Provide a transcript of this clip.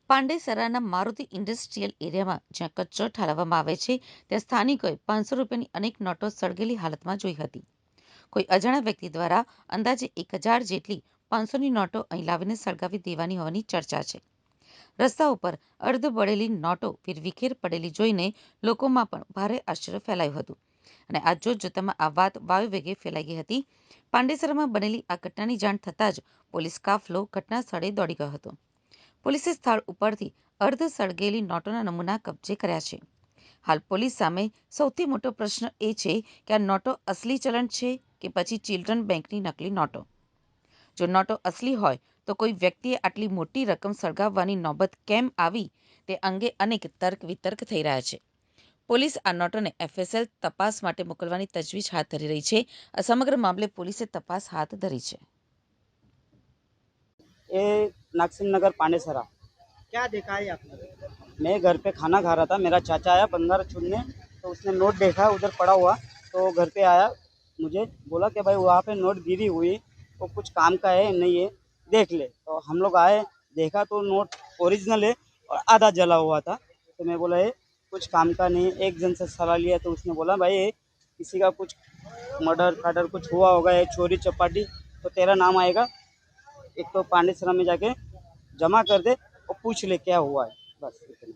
પાંડેસરાના Maruti industrial એરિયામાં જ્યાં કચરો ઠાલવવામાં આવે છે ત્યાં સ્થાનિકોએ 500 રૂપિયાની અનેક નોટો સળગેલી હાલતમાં જોઈ હતી. કોઈ અજાણ્યા વ્યક્તિ દ્વારા અંદાજે 1000 જેટલી 500ની નોટો અહીં લાવીને સળગાવી દેવાની હોવાની ચર્ચા છે. રસ્તા ઉપર અર્ધ બળેલી નોટો વિખેર પડેલી જોઈને લોકોમાં પણ ભારે આશ્ચર્ય ફેલાયું હતું અને આ જોતજોતામાં આ વાત વાયુવેગે ફેલાઈ ગઈ હતી. પાંડેસરામાં બનેલી આ ઘટનાની જાણ થતાં જ પોલીસ કાફલો ઘટના સ્થળે દોડી ગયો હતો. પોલીસે સ્થળ ઉપરથી અર્ધ સળગેલી નોટોના નમૂના કબજે કર્યા છે. હાલ પોલીસ સામે સૌથી મોટો પ્રશ્ન એ છે કે આ નોટો અસલી ચલણ છે કે પછી ચિલ્ડ્રન બેંકની નકલી નોટો. જો નોટો અસલી હોય તો કોઈ વ્યક્તિએ આટલી મોટી રકમ સળગાવવાની નોબત કેમ આવી તે અંગે અનેક તર્ક વિતર્ક થઈ રહ્યા છે. પોલીસ આ નોટોને FSL તપાસ માટે મોકલવાની તજવીજ હાથ ધરી રહી છે. આ સમગ્ર મામલે પોલીસે તપાસ હાથ ધરી છે. ये नागसिम नगर पांडेसरा। क्या देखा है आपने? मैं घर पे खाना खा रहा था, मेरा चाचा आया बंगार छूने, तो उसने नोट देखा उधर पड़ा हुआ, तो घर पे आया, मुझे बोला कि भाई वहाँ पे नोट गिरी हुई तो कुछ काम का है नहीं है, देख ले। तो हम लोग आए, देखा तो नोट ओरिजिनल है और आधा जला हुआ था। तो मैं बोला ये कुछ काम का नहीं। एक जन से सलाह लिया तो उसने बोला भाई ये किसी का कुछ मर्डर फाडर कुछ हुआ होगा, ये चोरी चपाटी, तो तेरा नाम आएगा, एक तो पांडेसरा में जाके जमा कर दे और पूछ ले क्या हुआ है, बस इतना।